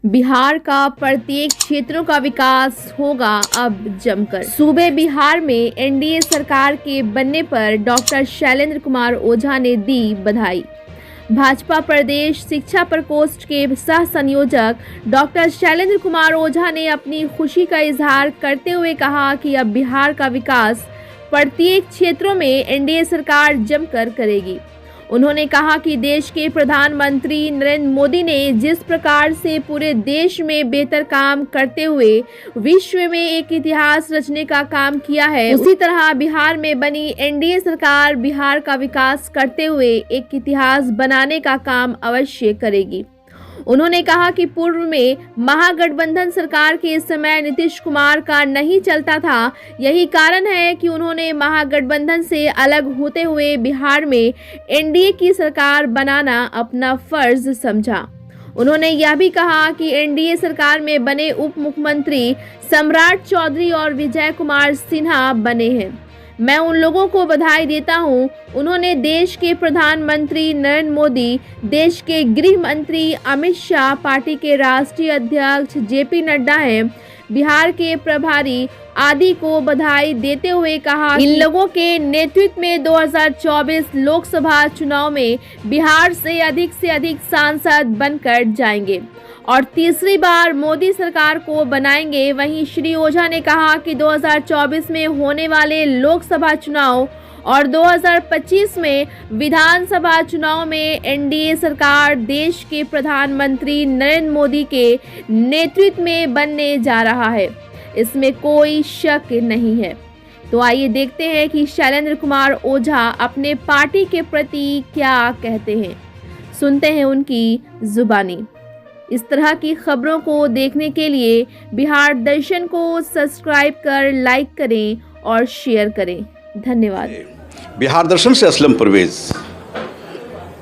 बिहार का प्रत्येक क्षेत्रों का विकास होगा अब जमकर। सूबे बिहार में एनडीए सरकार के बनने पर डॉक्टर शैलेंद्र कुमार ओझा ने दी बधाई। भाजपा प्रदेश शिक्षा प्रकोष्ठ के सह संयोजक डॉक्टर शैलेंद्र कुमार ओझा ने अपनी खुशी का इजहार करते हुए कहा कि अब बिहार का विकास प्रत्येक क्षेत्रों में एनडीए सरकार जमकर करेगी। उन्होंने कहा कि देश के प्रधानमंत्री नरेंद्र मोदी ने जिस प्रकार से पूरे देश में बेहतर काम करते हुए विश्व में एक इतिहास रचने का काम किया है, उसी तरह बिहार में बनी एनडीए सरकार बिहार का विकास करते हुए एक इतिहास बनाने का काम अवश्य करेगी। उन्होंने कहा कि पूर्व में महागठबंधन सरकार के समय नीतीश कुमार का नहीं चलता था। यही कारण है कि उन्होंने महागठबंधन से अलग होते हुए बिहार में एनडीए की सरकार बनाना अपना फर्ज समझा। उन्होंने यह भी कहा कि एनडीए सरकार में बने उप मुख्यमंत्री सम्राट चौधरी और विजय कुमार सिन्हा बने हैं। मैं उन लोगों को बधाई देता हूं। उन्होंने देश के प्रधानमंत्री नरेंद्र मोदी, देश के गृह मंत्री अमित शाह, पार्टी के राष्ट्रीय अध्यक्ष जेपी नड्डा हैं, बिहार के प्रभारी आदि को बधाई देते हुए कहा इन लोगों के नेतृत्व में 2024 लोकसभा चुनाव में बिहार से अधिक सांसद बनकर जाएंगे और तीसरी बार मोदी सरकार को बनाएंगे। वहीं श्री ओझा ने कहा कि 2024 में होने वाले लोकसभा चुनाव और 2025 में विधानसभा चुनाव में एनडीए सरकार देश के प्रधानमंत्री नरेंद्र मोदी के नेतृत्व में बनने जा रहा है, इसमें कोई शक नहीं है। तो आइए देखते हैं कि शैलेंद्र कुमार ओझा अपने पार्टी के प्रति क्या कहते हैं। सुनते हैं उनकी जुबानी। इस तरह की खबरों को देखने के लिए बिहार दर्शन को सब्सक्राइब कर लाइक करें और शेयर करें। धन्यवाद। बिहार दर्शन से असलम परवेज।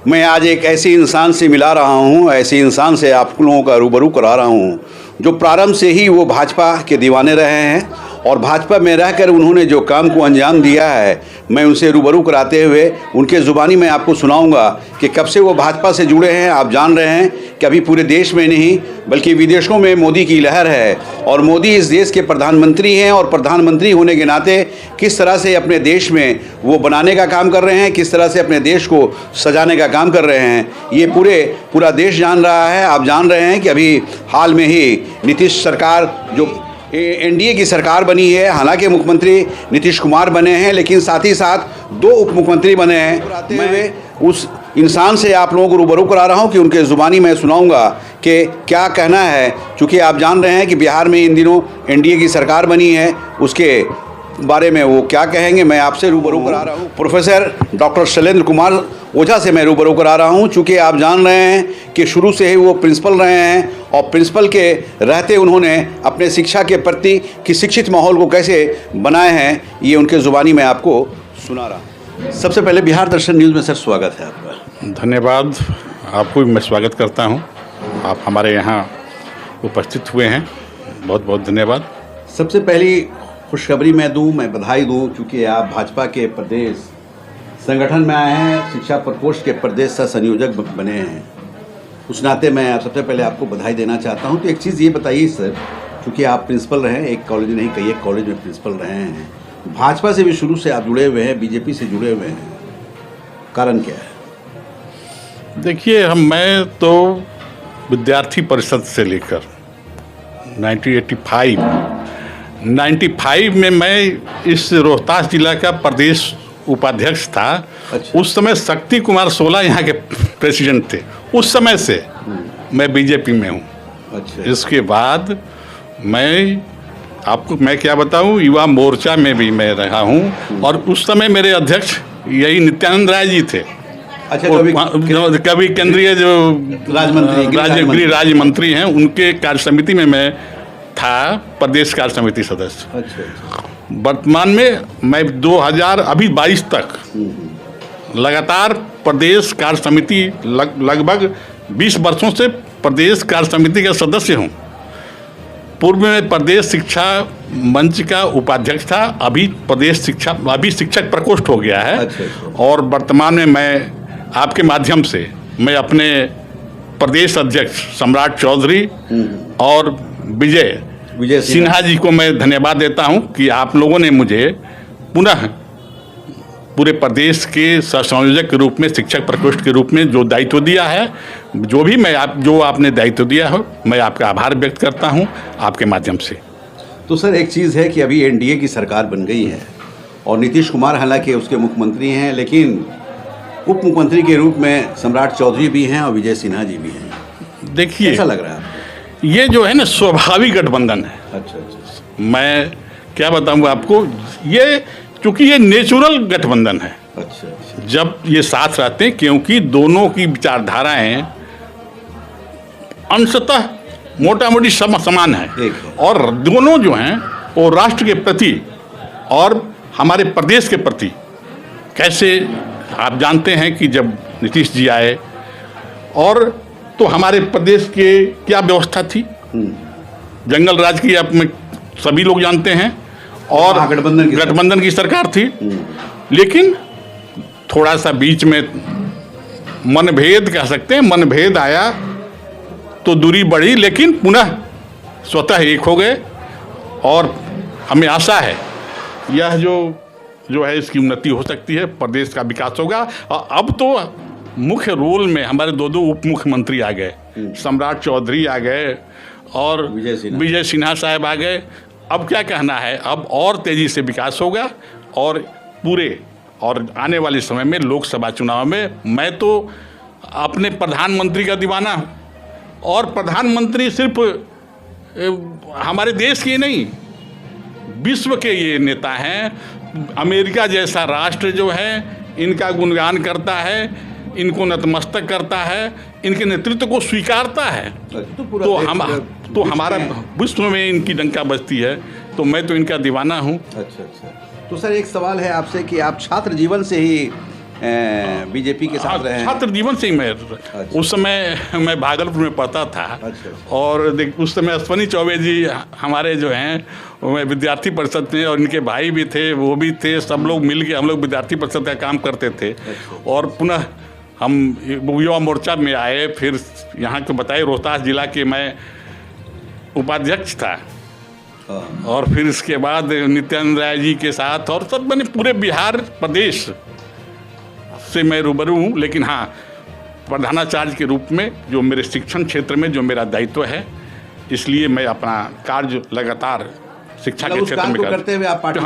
मैं आज एक ऐसे इंसान से मिला रहा हूं, ऐसे इंसान से आप लोगों का रूबरू करा रहा हूं जो प्रारंभ से ही वो भाजपा के दीवाने रहे हैं और भाजपा में रहकर उन्होंने जो काम को अंजाम दिया है, मैं उनसे रूबरू कराते हुए उनके ज़ुबानी में आपको सुनाऊंगा कि कब से वो भाजपा से जुड़े हैं। आप जान रहे हैं कि अभी पूरे देश में नहीं बल्कि विदेशों में मोदी की लहर है और मोदी इस देश के प्रधानमंत्री हैं और प्रधानमंत्री होने के नाते किस तरह से अपने देश में वो बनाने का काम कर रहे हैं, किस तरह से अपने देश को सजाने का काम कर रहे हैं, ये पूरा देश जान रहा है। आप जान रहे हैं कि अभी हाल में ही नीतीश सरकार जो एनडीए की सरकार बनी है, हालांकि मुख्यमंत्री नीतीश कुमार बने हैं लेकिन साथ ही साथ 2 उप मुख्यमंत्री बने हैं। मैं उस इंसान से आप लोगों को रूबरू करा रहा हूं कि उनके ज़ुबानी मैं सुनाऊंगा कि क्या कहना है। चूँकि आप जान रहे हैं कि बिहार में इन दिनों एनडीए की सरकार बनी है, उसके बारे में वो क्या कहेंगे, मैं आपसे रूबरू करा रहा हूँ। प्रोफेसर डॉक्टर शैलेंद्र कुमार ओझा से मैं रूबरू करा रहा हूँ। चूँकि आप जान रहे हैं कि शुरू से ही वो प्रिंसिपल रहे हैं और प्रिंसिपल के रहते उन्होंने अपने शिक्षा के प्रति कि शिक्षित माहौल को कैसे बनाए हैं, ये उनके ज़ुबानी में आपको सुना रहा हूँ। सबसे पहले बिहार दर्शन न्यूज़ में सर स्वागत है आपका। धन्यवाद। आपको भी मैं स्वागत करता हूँ, आप हमारे यहाँ उपस्थित हुए हैं, बहुत बहुत धन्यवाद। सबसे पहली खुशखबरी मैं बधाई दूँ, चूँकि आप भाजपा के प्रदेश संगठन में आए हैं, शिक्षा प्रकोष्ठ के प्रदेश सह संयोजक बने हैं। उस नाते मैं सबसे पहले आपको बधाई देना चाहता हूं। तो एक चीज़ ये बताइए सर, चूँकि आप प्रिंसिपल रहे हैं, एक कॉलेज नहीं कई एक कॉलेज में प्रिंसिपल रहे हैं, भाजपा से भी शुरू से आप जुड़े हुए हैं, बीजेपी से जुड़े हुए हैं, कारण क्या है? देखिए, मैं तो विद्यार्थी परिषद से लेकर 1995 में मैं इस रोहतास जिला का प्रदेश उपाध्यक्ष था। अच्छा। उस समय शक्ति कुमार 16 यहाँ के प्रेसिडेंट थे। उस समय से मैं बीजेपी में हूँ। अच्छा। इसके बाद मैं क्या बताऊँ, युवा मोर्चा में भी मैं रहा हूँ और उस समय मेरे अध्यक्ष यही नित्यानंद राय जी थे। अच्छा। कभी केंद्रीय जो गृह राज्य मंत्री हैं, उनके कार्य समिति में मैं था, प्रदेश कार्य समिति सदस्य। अच्छा। वर्तमान में मैं 2022 तक लगातार प्रदेश कार्य समिति लगभग 20 वर्षों से प्रदेश कार्य समिति का सदस्य हूँ। पूर्व में प्रदेश शिक्षा मंच का उपाध्यक्ष था, अभी शिक्षक प्रकोष्ठ हो गया है। अच्छा। और वर्तमान में मैं आपके माध्यम से मैं अपने प्रदेश अध्यक्ष सम्राट चौधरी और विजय सिन्हा जी को मैं धन्यवाद देता हूं कि आप लोगों ने मुझे पुनः पूरे प्रदेश के सहसंयोजक के रूप में, शिक्षक प्रकोष्ठ के रूप में जो दायित्व दिया है, जो आपने दायित्व दिया हो, मैं आपका आभार व्यक्त करता हूं आपके माध्यम से। तो सर एक चीज़ है कि अभी एनडीए की सरकार बन गई है और नीतीश कुमार हालांकि उसके मुख्यमंत्री हैं, लेकिन उप मुख्यमंत्री के रूप में सम्राट चौधरी भी हैं और विजय सिन्हा जी भी हैं। देखिए, कैसा लग रहा है? ये जो है ना स्वाभाविक गठबंधन है। अच्छा। मैं क्या बताऊँ आपको, ये क्योंकि ये नेचुरल गठबंधन है। अच्छा। जब ये साथ रहते हैं, क्योंकि दोनों की विचारधाराएं अंशतः मोटा मोटी समान है और दोनों जो हैं वो राष्ट्र के प्रति और हमारे प्रदेश के प्रति, कैसे आप जानते हैं कि जब नीतीश जी आए और तो हमारे प्रदेश के क्या व्यवस्था थी, जंगल राज की आप में सभी लोग जानते हैं और गठबंधन की सरकार थी। लेकिन थोड़ा सा बीच में मनभेद कह सकते हैं, मनभेद आया तो दूरी बढ़ी, लेकिन पुनः स्वतः एक हो गए और हमें आशा है यह जो है इसकी उन्नति हो सकती है, प्रदेश का विकास होगा। और अब तो मुख्य रोल में हमारे दो उप मुख्यमंत्री आ गए, सम्राट चौधरी आ गए और विजय सिन्हा साहब आ गए। अब क्या कहना है, अब और तेज़ी से विकास होगा और आने वाले समय में लोकसभा चुनाव में मैं तो अपने प्रधानमंत्री का दीवाना हूँ। और प्रधानमंत्री सिर्फ हमारे देश के नहीं, विश्व के ये नेता हैं। अमेरिका जैसा राष्ट्र जो है इनका गुणगान करता है, इनको नतमस्तक करता है, इनके नेतृत्व को स्वीकारता है। तो हमारा विश्व में इनकी डंका बजती है, तो मैं तो इनका दीवाना हूँ। अच्छा। तो सर एक सवाल है आपसे कि आप छात्र जीवन से ही बीजेपी के साथ रहे हैं? छात्र जीवन से ही मैं उस समय मैं भागलपुर में पढ़ता था। और उस समय अश्वनी चौबे जी हमारे जो हैं वो विद्यार्थी परिषद थे और इनके भाई भी थे, वो भी थे, सब लोग मिल के हम लोग विद्यार्थी परिषद का काम करते थे। और पुनः हम युवा मोर्चा में आए, फिर यहाँ के बताए रोहतास जिला के मैं उपाध्यक्ष था और फिर इसके बाद नित्यानंद राय जी के साथ और सब मैंने पूरे बिहार प्रदेश से मैं रूबरू हूँ। लेकिन हाँ, प्रधानाचार्य के रूप में जो मेरे शिक्षण क्षेत्र में जो मेरा दायित्व है, इसलिए मैं अपना कार्य लगातार शिक्षा के क्षेत्र में करते हुए आप पार्टी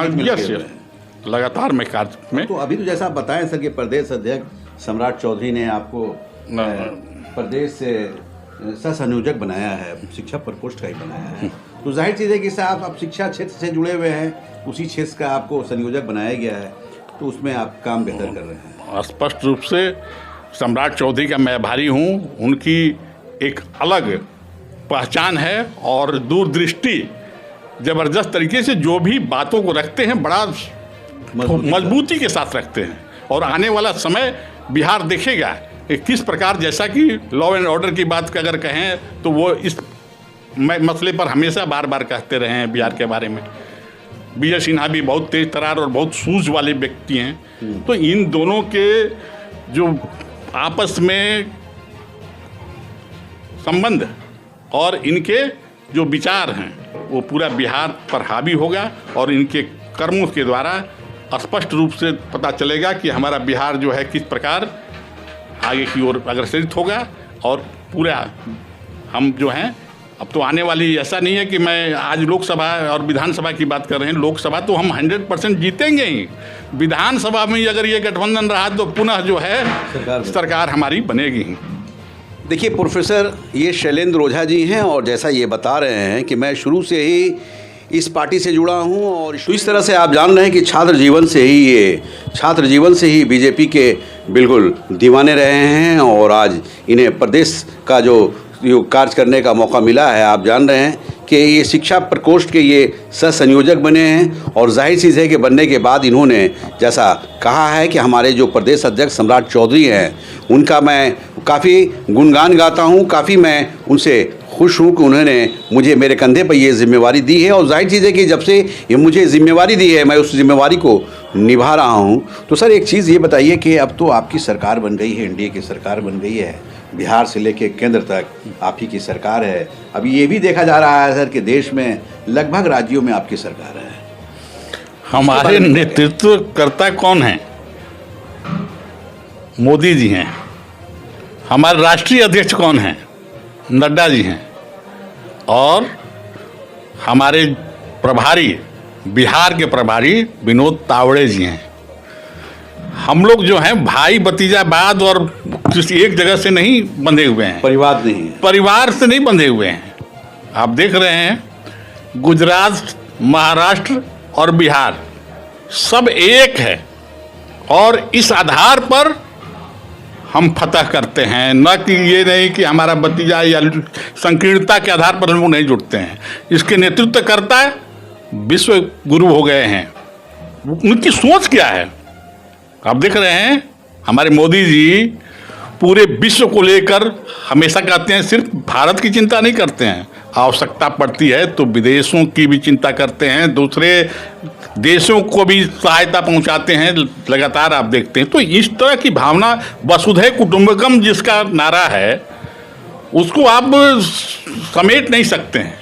लगातार मैं कार्य में। तो अभी तो जैसा आप बताएं सर कि प्रदेश अध्यक्ष सम्राट चौधरी ने आपको प्रदेश से सहसंयोजक बनाया है, शिक्षा प्रकोष्ठ का ही बनाया है, तो जाहिर चीज़ है कि साहब आप शिक्षा क्षेत्र से जुड़े हुए हैं, उसी क्षेत्र का आपको संयोजक बनाया गया है, तो उसमें आप काम बेहतर कर रहे हैं। स्पष्ट रूप से सम्राट चौधरी का मैं आभारी हूँ। उनकी एक अलग पहचान है और दूरदृष्टि, ज़बरदस्त तरीके से जो भी बातों को रखते हैं बड़ा मजबूती के साथ रखते हैं। और आने वाला समय बिहार देखेगा कि किस प्रकार, जैसा कि लॉ एंड ऑर्डर की बात अगर कहें तो वो इस मसले पर हमेशा बार बार कहते रहे हैं बिहार के बारे में। विजय सिन्हा भी बहुत तेज तरार और बहुत सूझ वाले व्यक्ति हैं। तो इन दोनों के जो आपस में संबंध और इनके जो विचार हैं वो पूरा बिहार पर हावी होगा और इनके कर्मों के द्वारा स्पष्ट रूप से पता चलेगा कि हमारा बिहार जो है किस प्रकार आगे की ओर अग्रसरित होगा। और पूरा हम जो हैं, अब तो आने वाली, ऐसा नहीं है कि मैं आज लोकसभा और विधानसभा की बात कर रहे हैं, लोकसभा तो हम 100% जीतेंगे ही। विधानसभा में अगर ये गठबंधन रहा तो पुनः जो है सरकार हमारी बनेगी ही। देखिए प्रोफेसर, ये शैलेंद्र ओझा जी हैं और जैसा ये बता रहे हैं कि मैं शुरू से ही इस पार्टी से जुड़ा हूं और इस तरह से आप जान रहे हैं कि छात्र जीवन से ही बीजेपी के बिल्कुल दीवाने रहे हैं और आज इन्हें प्रदेश का जो कार्य करने का मौका मिला है। आप जान रहे हैं कि ये शिक्षा प्रकोष्ठ के ये सहसंयोजक बने हैं और जाहिर चीज़ है कि बनने के बाद इन्होंने जैसा कहा है कि हमारे जो प्रदेश अध्यक्ष सम्राट चौधरी हैं उनका मैं काफ़ी गुणगान गाता हूँ, काफ़ी मैं उनसे खुश हूँ कि उन्होंने मुझे मेरे कंधे पर ये जिम्मेवारी दी है। और जाहिर चीज़ है कि जब से ये मुझे जिम्मेवारी दी है मैं उस जिम्मेवारी को निभा रहा हूँ। तो सर एक चीज़ ये बताइए कि अब तो आपकी सरकार बन गई है, एनडीए की सरकार बन गई है, बिहार से लेके केंद्र तक आप ही की सरकार है। अभी ये भी देखा जा रहा है सर कि देश में लगभग राज्यों में आपकी सरकार है। हमारे नेतृत्वकर्ता कौन हैं? मोदी जी हैं। हमारे राष्ट्रीय अध्यक्ष कौन हैं? नड्डा जी हैं। और हमारे प्रभारी, बिहार के प्रभारी विनोद तावड़े जी हैं। हम लोग जो हैं भाई भतीजावाद और किसी एक जगह से नहीं बंधे हुए हैं, परिवार नहीं है, परिवार से नहीं बंधे हुए हैं। आप देख रहे हैं गुजरात, महाराष्ट्र और बिहार सब एक है और इस आधार पर हम फतह करते हैं, न कि ये नहीं कि हमारा भतीजा या संकीर्णता के आधार पर हम लोग नहीं जुड़ते हैं। इसके नेतृत्वकर्ता विश्व गुरु हो गए हैं। उनकी सोच क्या है आप देख रहे हैं। हमारे मोदी जी पूरे विश्व को लेकर हमेशा कहते हैं, सिर्फ भारत की चिंता नहीं करते हैं, आवश्यकता पड़ती है तो विदेशों की भी चिंता करते हैं, दूसरे देशों को भी सहायता पहुंचाते हैं लगातार। आप देखते हैं तो इस तरह की भावना, वसुधैव कुटुंबकम जिसका नारा है, उसको आप समेट नहीं सकते हैं।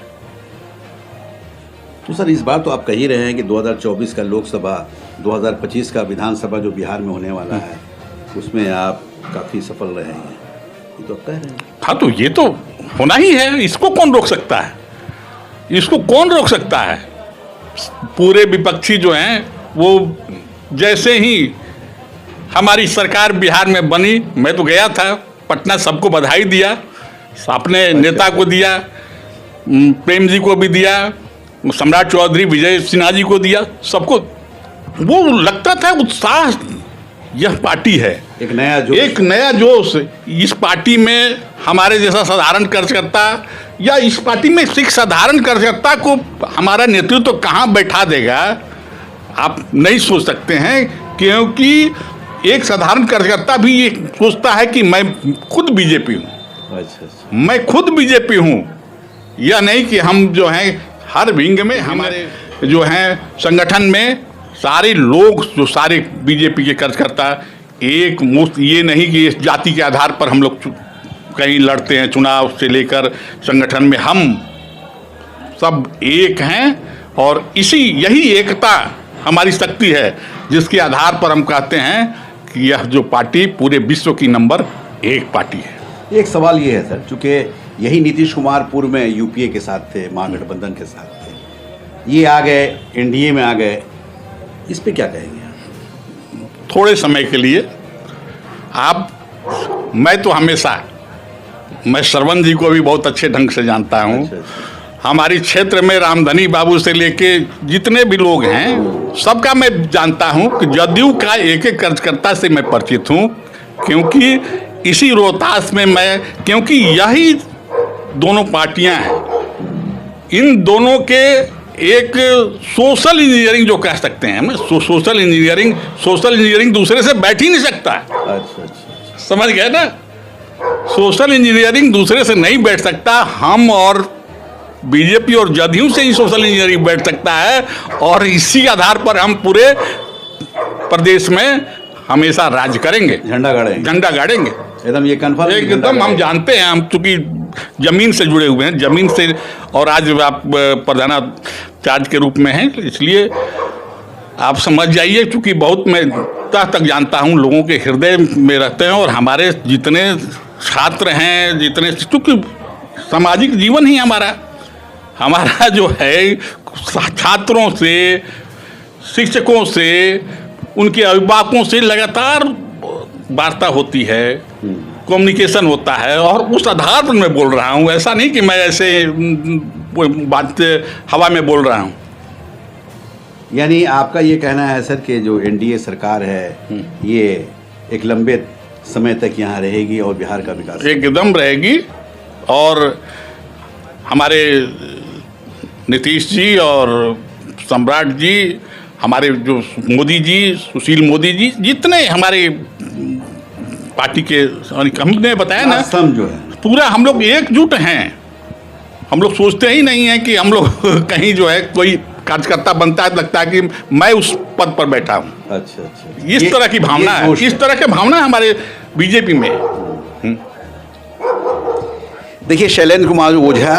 तो सर इस बार तो आप कह ही रहे हैं कि 2024 का लोकसभा, 2025 का विधानसभा जो बिहार में होने वाला है उसमें आप काफ़ी सफल रहे हैं, ये तो आप कह रहे हैं। हाँ, तो ये तो होना ही है। इसको कौन रोक सकता है? इसको कौन रोक सकता है? पूरे विपक्षी जो हैं वो जैसे ही हमारी सरकार बिहार में बनी, मैं तो गया था पटना, सबको बधाई दिया, अपने नेता को दिया, प्रेम जी को भी दिया, सम्राट चौधरी विजय सिन्हा जी को दिया, सबको। वो लगता था उत्साह, यह पार्टी है, एक नया जोश। इस पार्टी में हमारे जैसा साधारण कार्यकर्ता या इस पार्टी में सिख साधारण कार्यकर्ता को हमारा नेतृत्व कहाँ बैठा देगा आप नहीं सोच सकते हैं। क्योंकि एक साधारण कार्यकर्ता भी ये सोचता है कि मैं खुद बीजेपी हूँ। अच्छा। मैं खुद बीजेपी हूँ। यह नहीं कि हम जो हैं हर विंग में, हमारे जो हैं संगठन में सारे लोग, जो सारे बीजेपी के कार्यकर्ता एक मुश्त, ये नहीं कि इस जाति के आधार पर हम लोग कहीं लड़ते हैं, चुनाव से लेकर संगठन में हम सब एक हैं। और यही एकता हमारी शक्ति है, जिसके आधार पर हम कहते हैं कि यह जो पार्टी पूरे विश्व की नंबर 1 पार्टी है। एक सवाल ये है सर, चूँकि यही नीतीश कुमार पूर्व में यूपीए के साथ थे, महागठबंधन के साथ थे, ये आ गए एनडीए में आ गए, इस पे क्या कहेंगे? थोड़े समय के लिए मैं तो हमेशा, मैं श्रवण जी को भी बहुत अच्छे ढंग से जानता हूँ। अच्छा। हमारी क्षेत्र में रामधनी बाबू से लेके जितने भी लोग हैं सबका मैं जानता हूँ कि जदयू का एक एक कार्यकर्ता से मैं परिचित हूँ। क्योंकि इसी रोहतास में क्योंकि यही दोनों पार्टियां हैं, इन दोनों के एक सोशल इंजीनियरिंग जो कह सकते हैं हम, सोशल इंजीनियरिंग दूसरे से बैठ ही नहीं सकता। अच्छा। समझ गए ना? सोशल इंजीनियरिंग दूसरे से नहीं बैठ सकता। हम और बीजेपी और जदयू से ही सोशल इंजीनियरिंग बैठ सकता है, और इसी आधार पर हम पूरे प्रदेश में हमेशा राज करेंगे, झंडा गाड़ेंगे। एकदम ये कन्फर्म, एकदम हम जानते हैं। हम चूंकि जमीन से जुड़े हुए हैं, जमीन से, और आज आप प्रधानाचार्य के रूप में हैं, इसलिए आप समझ जाइए। चूंकि बहुत मैं तक जानता हूं, लोगों के हृदय में रहते हैं, और हमारे जितने छात्र हैं, जितने, चूंकि सामाजिक जीवन ही हमारा जो है छात्रों से, शिक्षकों से, उनके अभिभावकों से लगातार वार्ता होती है, कम्युनिकेशन होता है, और उस आधार पर मैं बोल रहा हूँ। ऐसा नहीं कि मैं ऐसे बात हवा में बोल रहा हूँ। यानी आपका ये कहना है सर कि जो एनडीए सरकार है ये एक लंबे समय तक यहाँ रहेगी और बिहार का विकास एकदम रहेगी। और हमारे नीतीश जी और सम्राट जी, हमारे जो मोदी जी, सुशील मोदी जी, जितने हमारे पार्टी के, हमने बताया ना, जो है पूरा हम लोग एकजुट हैं। हम लोग सोचते ही नहीं हैं कि हम लोग कहीं जो है कोई कार्यकर्ता बनता है लगता है कि मैं उस पद पर बैठा हूँ। अच्छा। इस तरह की भावना है, इस तरह की भावना हमारे बीजेपी में है। देखिए, शैलेंद्र कुमार ओझा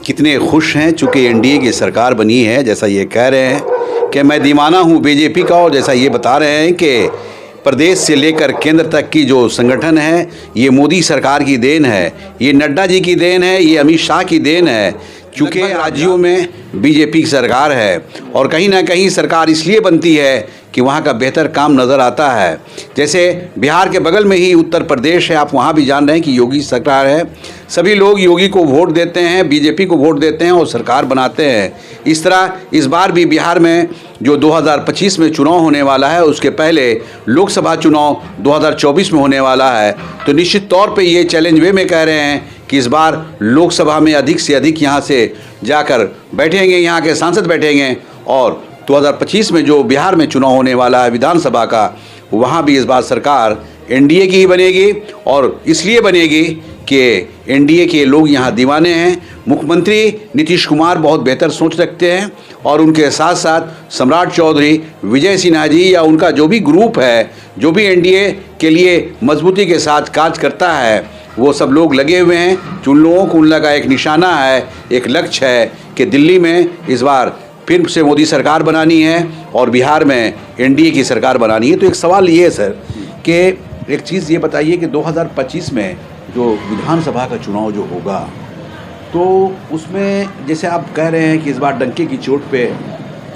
कितने खुश हैं चूँकि एनडीए की सरकार बनी है। जैसा ये कह रहे हैं कि मैं दीवाना हूँ बीजेपी का, और जैसा ये बता रहे हैं कि प्रदेश से लेकर केंद्र तक की जो संगठन है ये मोदी सरकार की देन है, ये नड्डा जी की देन है, ये अमित शाह की देन है। चूँकि राज्यों में बीजेपी की सरकार है और कहीं ना कहीं सरकार इसलिए बनती है कि वहाँ का बेहतर काम नज़र आता है। जैसे बिहार के बगल में ही उत्तर प्रदेश है, आप वहाँ भी जान रहे हैं कि योगी सरकार है। सभी लोग योगी को वोट देते हैं, बीजेपी को वोट देते हैं और सरकार बनाते हैं। इस तरह इस बार भी बिहार में जो 2025 में चुनाव होने वाला है, उसके पहले लोकसभा चुनाव 2024 में होने वाला है। तो निश्चित तौर पे ये चैलेंज वे में कह रहे हैं कि इस बार लोकसभा में अधिक से अधिक यहाँ से जाकर बैठेंगे, यहाँ के सांसद बैठेंगे, और 2025 में जो बिहार में चुनाव होने वाला है विधानसभा का, वहाँ भी इस बार सरकार एनडीए की ही बनेगी। और इसलिए बनेगी कि एनडीए के लोग यहाँ दीवाने हैं। मुख्यमंत्री नीतीश कुमार बहुत बेहतर सोच रखते हैं और उनके साथ साथ सम्राट चौधरी, विजय सिन्हा जी या उनका जो भी ग्रुप है, जो भी एनडीए के लिए मजबूती के साथ कार्य करता है, वो सब लोग लगे हुए हैं। उन लोगों को उन लगा एक निशाना है, एक लक्ष्य है कि दिल्ली में इस बार फिर से मोदी सरकार बनानी है और बिहार में एनडीए की सरकार बनानी है। तो एक सवाल ये है सर कि एक चीज़ ये बताइए कि 2025 में जो विधानसभा का चुनाव जो होगा, तो उसमें जैसे आप कह रहे हैं कि इस बार डंके की चोट पे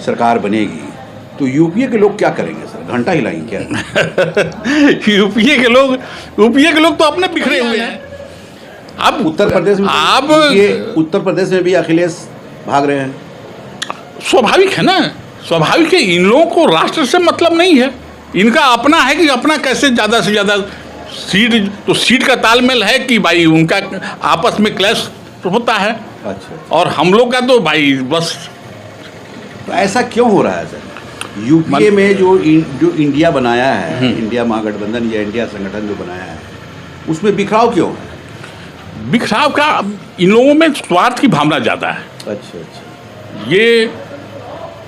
सरकार बनेगी, तो यूपीए के लोग क्या करेंगे सर? घंटा हिलाएंगे क्या? यूपीए के लोग तो अपने बिखरे हुए हैं। अब उत्तर प्रदेश में उत्तर प्रदेश में भी अखिलेश भाग रहे हैं। स्वाभाविक है ना, स्वाभाविक है। इन लोगों को राष्ट्र से मतलब नहीं है, इनका अपना है कि अपना कैसे ज़्यादा से ज़्यादा सीट, तो सीट का तालमेल है कि भाई उनका आपस में क्लैश होता है। अच्छा। और हम लोग का तो भाई बस। तो ऐसा क्यों हो रहा है सर? यूपीए में जो इंडिया बनाया है, इंडिया महागठबंधन या इंडिया संगठन जो बनाया है, उसमें बिखराव क्यों है? बिखराव का इन लोगों में स्वार्थ की भावना ज़्यादा है। अच्छा अच्छा। ये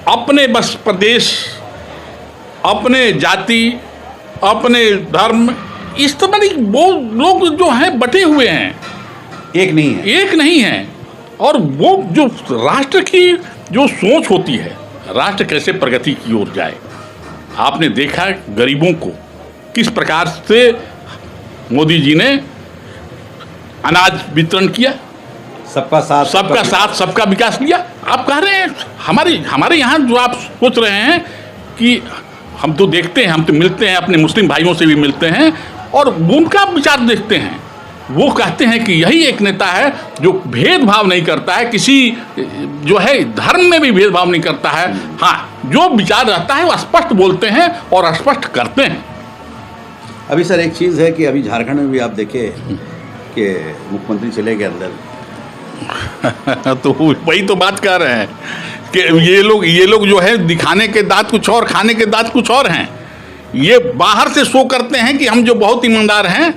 अपने बस प्रदेश, अपने जाति, अपने धर्म, इस तरह की वो लोग जो हैं बटे हुए हैं, एक नहीं है। और वो जो राष्ट्र की जो सोच होती है, राष्ट्र कैसे प्रगति की ओर जाए, आपने देखा गरीबों को किस प्रकार से मोदी जी ने अनाज वितरण किया, सबका साथ सबका विकास किया। आप कह रहे हैं हमारे यहाँ जो आप सोच रहे हैं कि हम तो देखते हैं, हम तो मिलते हैं, अपने मुस्लिम भाइयों से भी मिलते हैं और उनका विचार देखते हैं। वो कहते हैं कि यही एक नेता है जो भेदभाव नहीं करता है, किसी जो है धर्म में भी भेदभाव नहीं करता है। हाँ, जो विचार रहता है वो स्पष्ट बोलते हैं और स्पष्ट करते हैं। अभी सर एक चीज़ है कि अभी झारखंड में भी आप देखे कि मुख्यमंत्री चले गए अंदर। तो वही तो बात कर रहे हैं कि ये लोग जो है दिखाने के दांत कुछ और, खाने के दांत कुछ और हैं। ये बाहर से शो करते हैं कि हम जो बहुत ईमानदार हैं।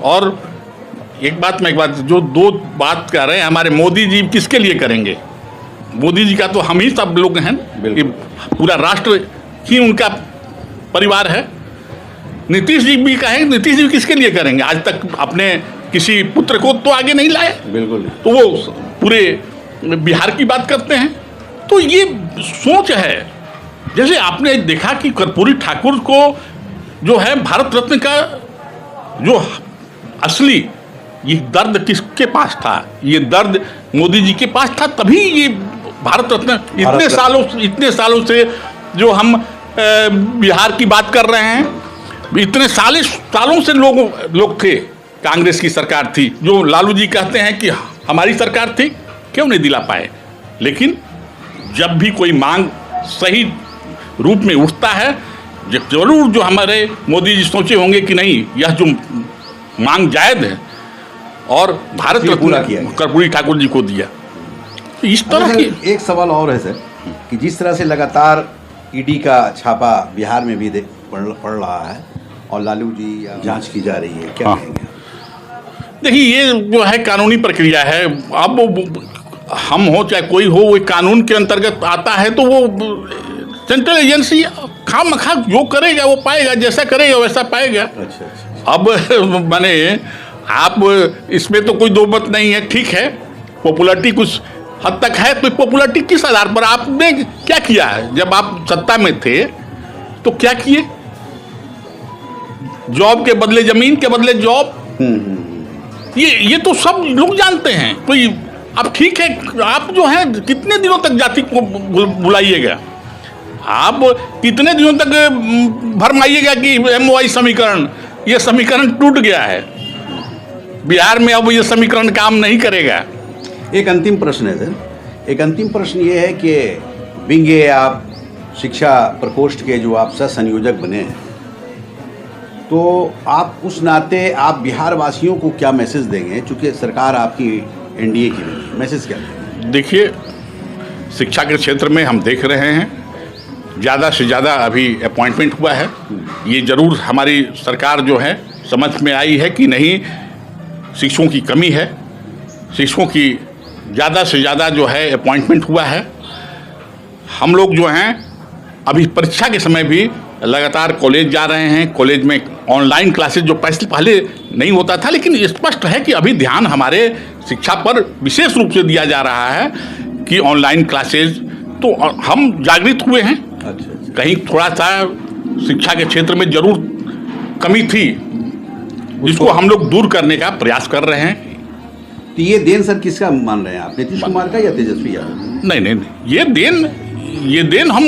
और एक बात जो दो बात कर रहे हैं, हमारे मोदी जी किसके लिए करेंगे? मोदी जी का तो हम ही सब लोग हैं, पूरा राष्ट्र ही उनका परिवार है। नीतीश जी भी कहें, नीतीश जी किसके लिए करेंगे? आज तक अपने किसी पुत्र को तो आगे नहीं लाए। बिल्कुल। तो वो पूरे बिहार की बात करते हैं। तो ये सोच है। जैसे आपने देखा कि कर्पूरी ठाकुर को जो है भारत रत्न का जो असली ये दर्द किसके पास था? ये दर्द मोदी जी के पास था, तभी ये भारत रत्न इतने सालों से जो हम बिहार की बात कर रहे हैं, इतने सालों से लोग थे। कांग्रेस की सरकार थी, जो लालू जी कहते हैं कि हमारी सरकार थी, क्यों नहीं दिला पाए? लेकिन जब भी कोई मांग सही रूप में उठता है, जरूर जो हमारे मोदी जी सोचे होंगे कि नहीं, यह जो मांग जायज़ है और भारत रत्न कर्पूरी ठाकुर जी को दिया। तो इस तरह की एक सवाल और है सर कि जिस तरह से लगातार ईडी का छापा बिहार में भी पड़ रहा है और लालू जी जांच की जा रही है, क्या कहेंगे? देखिए, ये जो है कानूनी प्रक्रिया है। अब हम हो चाहे कोई हो, वो कानून के अंतर्गत आता है। तो वो सेंट्रल एजेंसी खामखा जो करेगा वो पाएगा, जैसा करेगा वैसा पाएगा। अच्छा। अब मैंने आप इसमें तो कोई दो मत नहीं है, ठीक है पॉपुलैरिटी कुछ हद तक है, तो पॉपुलैरिटी किस आधार पर? आपने क्या किया है जब आप सत्ता में थे? तो क्या किए? जॉब के बदले जमीन, के बदले जॉब। ये तो सब लोग जानते हैं। कोई अब ठीक है, आप जो है कितने दिनों तक जाति को बुलाइएगा? आप कितने दिनों तक भरमाइएगा कि MOI समीकरण, ये समीकरण टूट गया है बिहार में, अब ये समीकरण काम नहीं करेगा। एक अंतिम प्रश्न है सर, एक अंतिम प्रश्न ये है कि बिंगे आप शिक्षा प्रकोष्ठ के जो आप सह संयोजक बने हैं, तो आप उस नाते आप बिहार वासियों को क्या मैसेज देंगे, चूँकि सरकार आपकी NDA की नहीं, मैसेज क्या देंगे? देखिए, शिक्षा के क्षेत्र में हम देख रहे हैं ज़्यादा से ज़्यादा अभी अपॉइंटमेंट हुआ है। ये ज़रूर हमारी सरकार जो है समझ में आई है कि नहीं, शिक्षकों की कमी है, शिक्षकों की ज़्यादा से ज़्यादा जो है अपॉइंटमेंट हुआ है। हम लोग जो हैं अभी परीक्षा के समय भी लगातार कॉलेज जा रहे हैं। कॉलेज में ऑनलाइन क्लासेज जो पहले नहीं होता था, लेकिन स्पष्ट है कि अभी ध्यान हमारे शिक्षा पर विशेष रूप से दिया जा रहा है कि ऑनलाइन क्लासेज, तो हम जागृत हुए हैं। अच्छा। कहीं थोड़ा सा शिक्षा के क्षेत्र में जरूर कमी थी, जिसको हम लोग दूर करने का प्रयास कर रहे हैं। तो ये देन सर किसका मान रहे हैं आप, नीतीश कुमार का या तेजस्वी यादव? नहीं, ये देन हम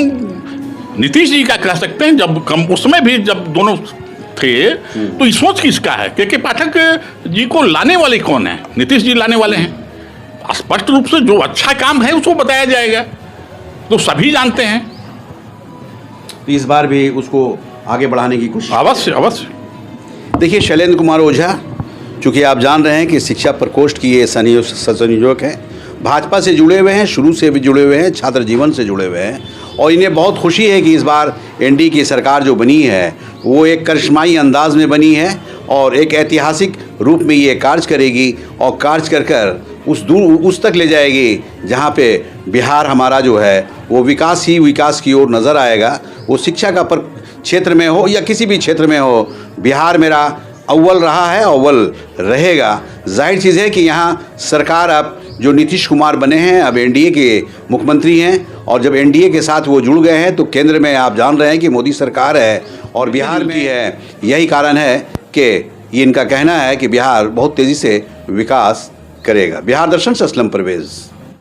नीतीश जी का कह सकते हैं। जब उसमें भी जब दोनों थे तो ये सोच किसका है? के पाठक जी को लाने वाले कौन है? नीतीश जी लाने वाले हैं। स्पष्ट रूप से जो अच्छा काम है उसको बताया जाएगा, तो सभी जानते हैं। तो इस बार भी उसको आगे बढ़ाने की कोशिश अवश्य। देखिए, शैलेंद्र कुमार ओझा, चूँकि आप जान रहे हैं कि शिक्षा प्रकोष्ठ की ये संयोजक हैं, भाजपा से जुड़े हुए हैं, शुरू से भी जुड़े हुए हैं, छात्र जीवन से जुड़े हुए हैं, और इन्हें बहुत खुशी है कि इस बार NDA की सरकार जो बनी है वो एक करिश्माई अंदाज में बनी है और एक ऐतिहासिक रूप में ये कार्य करेगी और कार्य कर उस तक ले जाएगी जहाँ पे बिहार हमारा जो है वो विकास ही विकास की ओर नज़र आएगा। वो शिक्षा का क्षेत्र में हो या किसी भी क्षेत्र में हो, बिहार मेरा अव्वल रहा है, अव्वल रहेगा। जाहिर चीज़ है कि यहाँ सरकार अब जो नीतीश कुमार बने हैं अब NDA के मुख्यमंत्री हैं, और जब NDA के साथ वो जुड़ गए हैं तो केंद्र में आप जान रहे हैं कि मोदी सरकार है और बिहार में है। यही कारण है कि ये इनका कहना है कि बिहार बहुत तेज़ी से विकास करेगा। बिहार दर्शन से असलम परवेज़।